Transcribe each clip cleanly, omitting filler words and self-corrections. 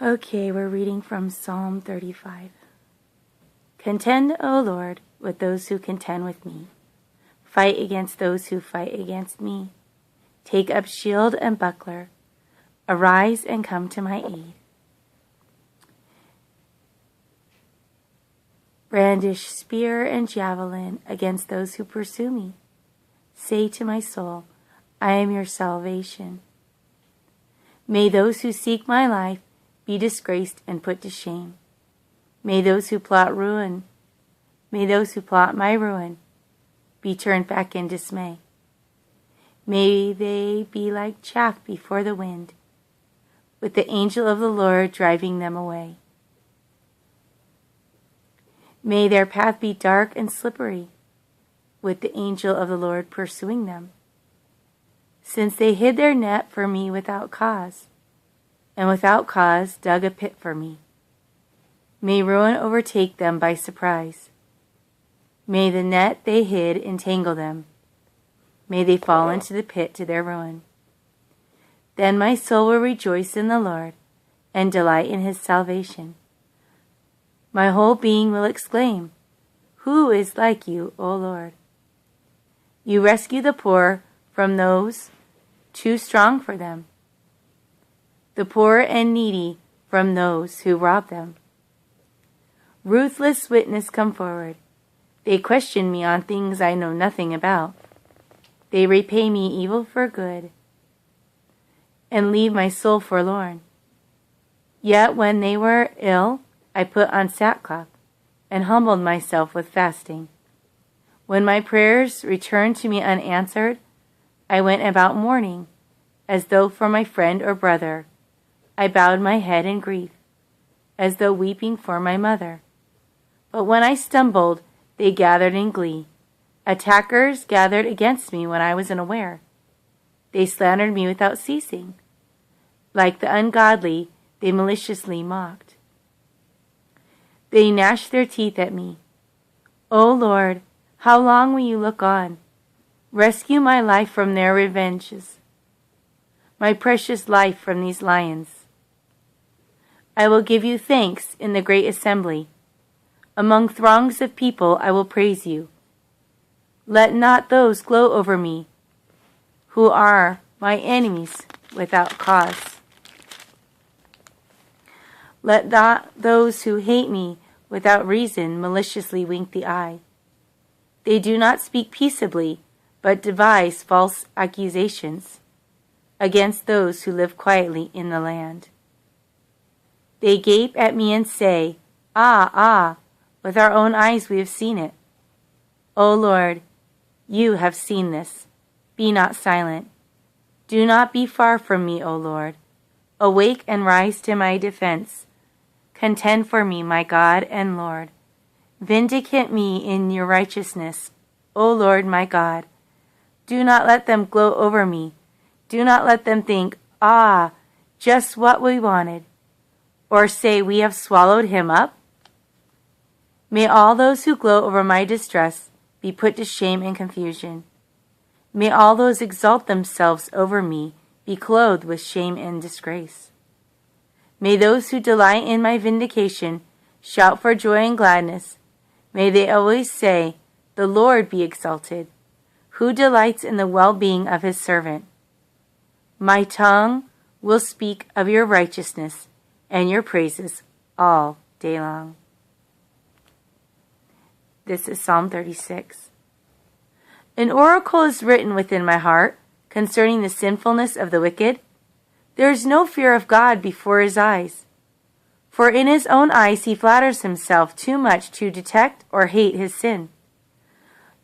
Okay, we're reading from Psalm 35. Contend, O Lord, with those who contend with me. Fight against those who fight against me. Take up shield and buckler. Arise and come to my aid. Brandish spear and javelin against those who pursue me. Say to my soul, I am your salvation. May those who seek my life be disgraced and put to shame. May those who plot my ruin, be turned back in dismay. May they be like chaff before the wind, with the angel of the Lord driving them away. May their path be dark and slippery, with the angel of the Lord pursuing them. Since they hid their net for me without cause, and without cause dug a pit for me. May ruin overtake them by surprise. May the net they hid entangle them. May they fall into the pit to their ruin. Then my soul will rejoice in the Lord and delight in his salvation. My whole being will exclaim, Who is like you, O Lord? You rescue the poor from those too strong for them, the poor and needy from those who rob them. Ruthless witnesses come forward. They question me on things I know nothing about. They repay me evil for good and leave my soul forlorn. Yet when they were ill, I put on sackcloth and humbled myself with fasting. When my prayers returned to me unanswered, I went about mourning, as though for my friend or brother. I bowed my head in grief, as though weeping for my mother. But when I stumbled, they gathered in glee. Attackers gathered against me when I was unaware. They slandered me without ceasing. Like the ungodly, they maliciously mocked. They gnashed their teeth at me. O Lord, how long will you look on? Rescue my life from their revenges, my precious life from these lions. I will give you thanks in the great assembly. Among throngs of people I will praise you. Let not those gloat over me who are my enemies without cause. Let not those who hate me without reason maliciously wink the eye. They do not speak peaceably, but devise false accusations against those who live quietly in the land. They gape at me and say, Ah, ah, with our own eyes we have seen it. O Lord, you have seen this. Be not silent. Do not be far from me, O Lord. Awake and rise to my defense. Contend for me, my God and Lord. Vindicate me in your righteousness, O Lord my God. Do not let them gloat over me. Do not let them think, Ah, just what we wanted, or say, We have swallowed him up. May all those who gloat over my distress be put to shame and confusion. May all those exalt themselves over me be clothed with shame and disgrace. May those who delight in my vindication shout for joy and gladness. May they always say, The Lord be exalted, who delights in the well-being of his servant. My tongue will speak of your righteousness and your praises all day long. This is Psalm 36. An oracle is written within my heart concerning the sinfulness of the wicked. There is no fear of God before his eyes. For in his own eyes he flatters himself too much to detect or hate his sin.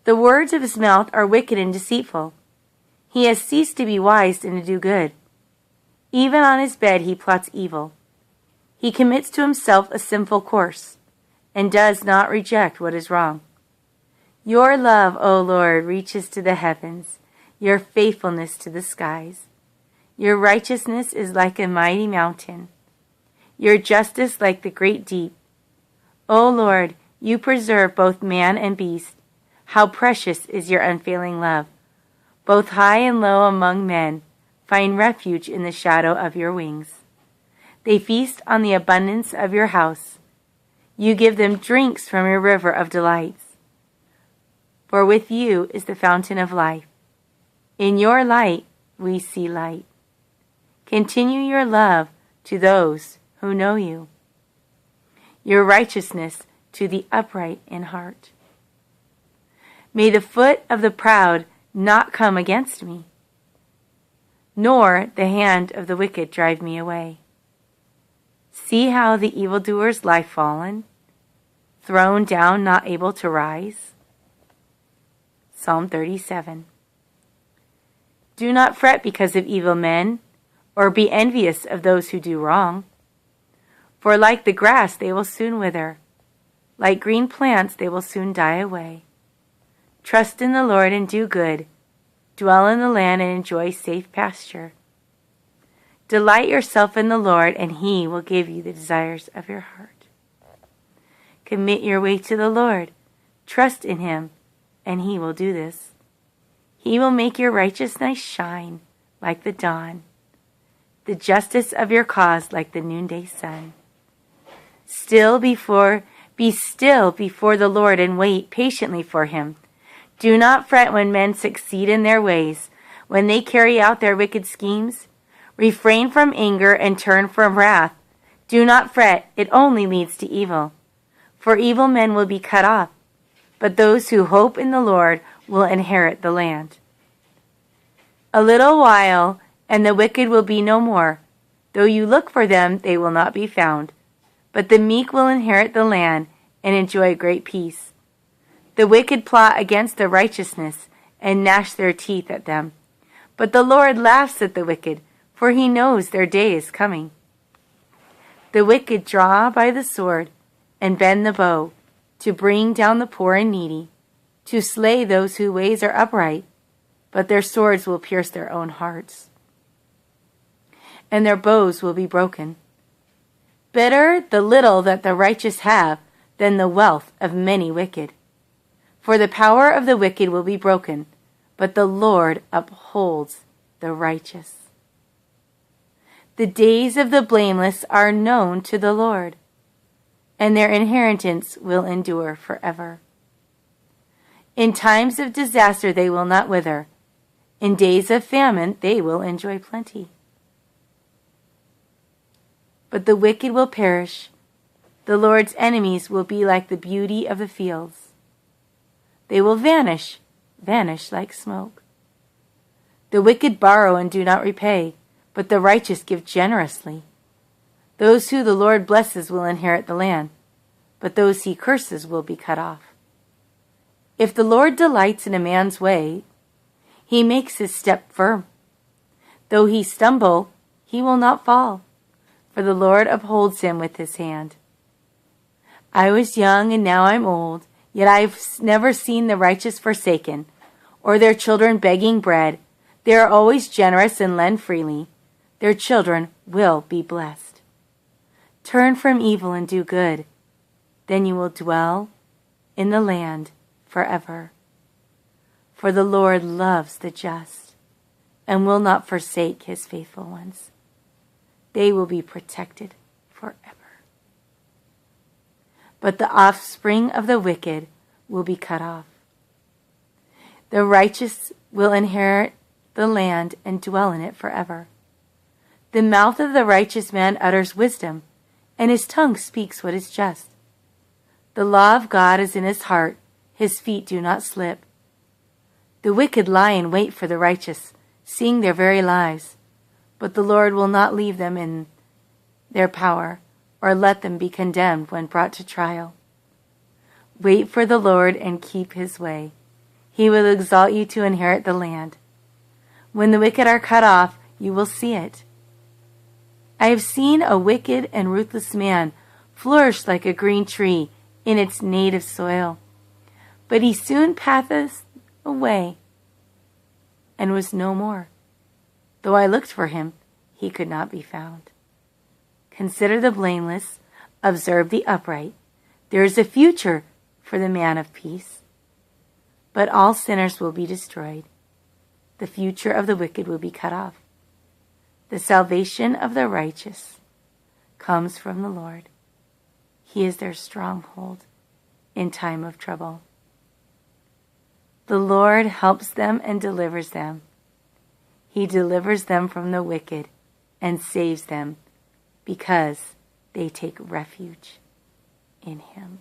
The words of his mouth are wicked and deceitful. He has ceased to be wise and to do good. Even on his bed he plots evil. He commits to himself a sinful course, and does not reject what is wrong. Your love, O Lord, reaches to the heavens, your faithfulness to the skies. Your righteousness is like a mighty mountain, your justice like the great deep. O Lord, you preserve both man and beast. How precious is your unfailing love. Both high and low among men find refuge in the shadow of your wings. They feast on the abundance of your house. You give them drinks from your river of delights. For with you is the fountain of life. In your light we see light. Continue your love to those who know you, your righteousness to the upright in heart. May the foot of the proud not come against me, nor the hand of the wicked drive me away. See how the evildoers lie fallen, thrown down, not able to rise. Psalm 37. Do not fret because of evil men, or be envious of those who do wrong. For like the grass they will soon wither, like green plants they will soon die away. Trust in the Lord and do good. Dwell in the land and enjoy safe pasture. Delight yourself in the Lord, and He will give you the desires of your heart. Commit your way to the Lord. Trust in Him, and He will do this. He will make your righteousness shine like the dawn, the justice of your cause like the noonday sun. Be still before the Lord and wait patiently for Him. Do not fret when men succeed in their ways, when they carry out their wicked schemes. Refrain from anger and turn from wrath. Do not fret, it only leads to evil. For evil men will be cut off, but those who hope in the Lord will inherit the land. A little while, and the wicked will be no more. Though you look for them, they will not be found. But the meek will inherit the land and enjoy great peace. The wicked plot against the righteousness and gnash their teeth at them. But the Lord laughs at the wicked, for He knows their day is coming. The wicked draw by the sword and bend the bow, to bring down the poor and needy, to slay those whose ways are upright, but their swords will pierce their own hearts, and their bows will be broken. Better the little that the righteous have than the wealth of many wicked. For the power of the wicked will be broken, but the Lord upholds the righteous. The days of the blameless are known to the Lord, and their inheritance will endure forever. In times of disaster they will not wither. In days of famine they will enjoy plenty. But the wicked will perish. The Lord's enemies will be like the beauty of the fields. They will vanish like smoke. The wicked borrow and do not repay, but the righteous give generously. Those who the Lord blesses will inherit the land, but those He curses will be cut off. If the Lord delights in a man's way, He makes his step firm. Though he stumble, he will not fall, for the Lord upholds him with His hand. I was young and now I'm old, yet I've never seen the righteous forsaken, or their children begging bread. They are always generous and lend freely. Their children will be blessed. Turn from evil and do good. Then you will dwell in the land forever. For the Lord loves the just and will not forsake His faithful ones. They will be protected forever. But the offspring of the wicked will be cut off. The righteous will inherit the land and dwell in it forever. The mouth of the righteous man utters wisdom, and his tongue speaks what is just. The law of God is in his heart, his feet do not slip. The wicked lie in wait for the righteous, seeing their very lives, but the Lord will not leave them in their power, or let them be condemned when brought to trial. Wait for the Lord and keep His way. He will exalt you to inherit the land. When the wicked are cut off, you will see it. I have seen a wicked and ruthless man flourish like a green tree in its native soil, but he soon passed away and was no more. Though I looked for him, he could not be found. Consider the blameless, observe the upright. There is a future for the man of peace. But all sinners will be destroyed. The future of the wicked will be cut off. The salvation of the righteous comes from the Lord. He is their stronghold in time of trouble. The Lord helps them and delivers them. He delivers them from the wicked and saves them because they take refuge in him.